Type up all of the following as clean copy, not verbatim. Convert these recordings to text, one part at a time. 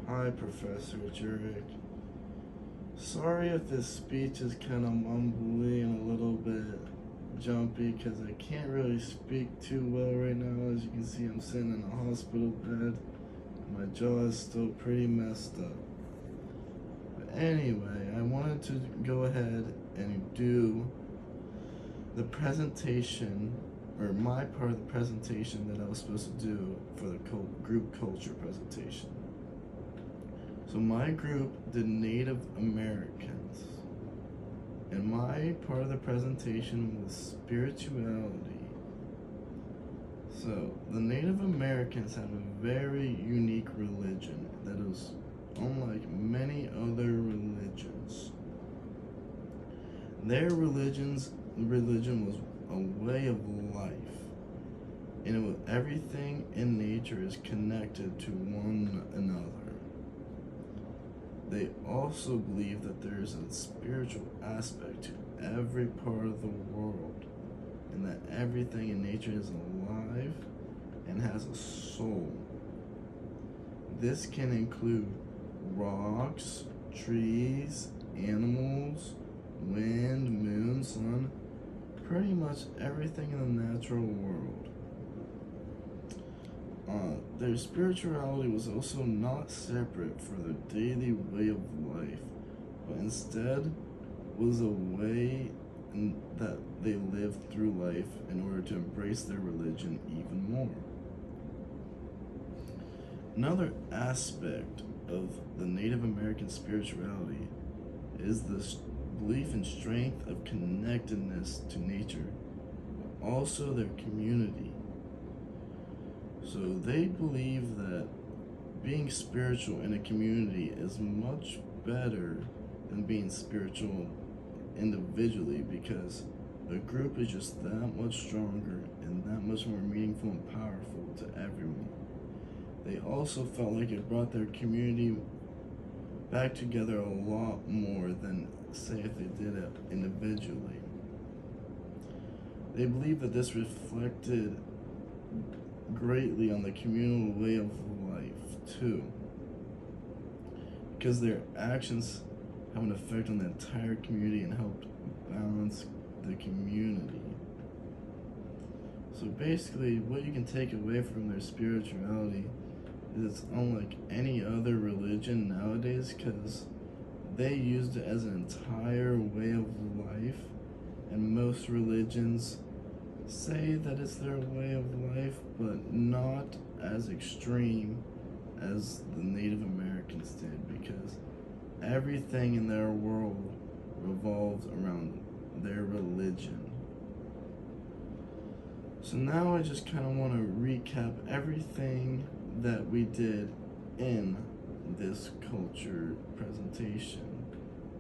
Hi, Professor Jurek. Sorry if this speech is kind of mumbly and a little bit jumpy because I can't really speak too well right now. As you can see, I'm sitting in a hospital bed. My jaw is still pretty messed up. But anyway, I wanted to go ahead and do the presentation, or my part of the presentation that I was supposed to do for the group culture presentation. So my group did Native Americans, and my part of the presentation was spirituality. So the Native Americans have a very unique religion that is unlike many other religions. Their religion was a way of life, and everything in nature is connected to one another. They also believe that there is a spiritual aspect to every part of the world, and that everything in nature is alive and has a soul. This can include rocks, trees, animals, wind, moon, sun, pretty much everything in the natural world. Their spirituality was also not separate for their daily way of life, but instead was a way that they lived through life in order to embrace their religion even more. Another aspect of the Native American spirituality is the belief in strength of connectedness to nature, but also their community. So they believe that being spiritual in a community is much better than being spiritual individually, because a group is just that much stronger and that much more meaningful and powerful to everyone. They also felt like it brought their community back together a lot more than, say, if they did it individually. They believe that this reflected greatly on the communal way of life too, because their actions have an effect on the entire community and helped balance the community. So basically, what you can take away from their spirituality is it's unlike any other religion nowadays, because they used it as an entire way of life, and most religions say that it's their way of life, but not as extreme as the Native Americans did, because everything in their world revolved around their religion. So now I just kind of want to recap everything that we did in this culture presentation.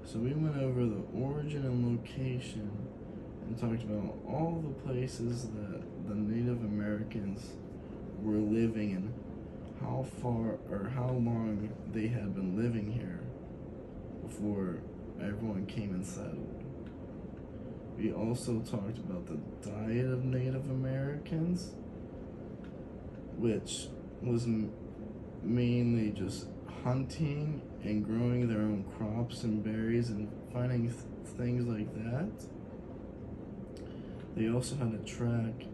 So we went over the origin and location and talked about all the places that the Native Americans were living and how far or how long they had been living here before everyone came and settled. We also talked about the diet of Native Americans, which was mainly just hunting and growing their own crops and berries and finding things like that. They also had to track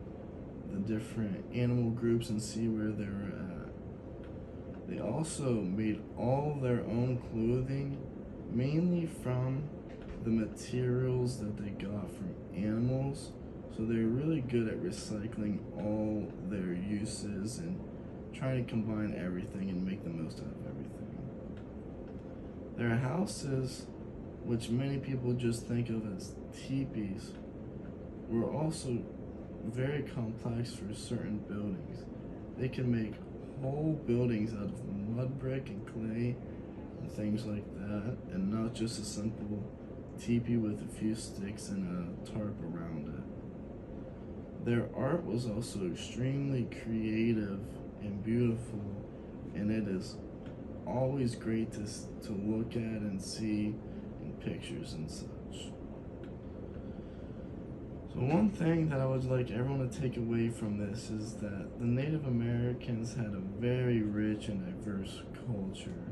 the different animal groups and see where they were at. They also made all their own clothing, mainly from the materials that they got from animals. So they're really good at recycling all their uses and trying to combine everything and make the most out of everything. Their houses, which many people just think of as teepees, were also very complex for certain buildings. They can make whole buildings out of mud brick and clay and things like that, and not just a simple teepee with a few sticks and a tarp around it. Their art was also extremely creative and beautiful, and it is always great to look at and see in pictures and such. So one thing that I would like everyone to take away from this is that the Native Americans had a very rich and diverse culture,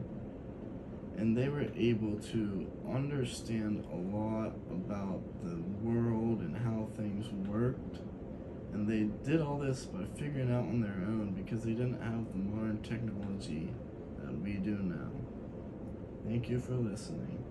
and they were able to understand a lot about the world and how things worked. And they did all this by figuring out on their own because they didn't have the modern technology that we do now. Thank you for listening.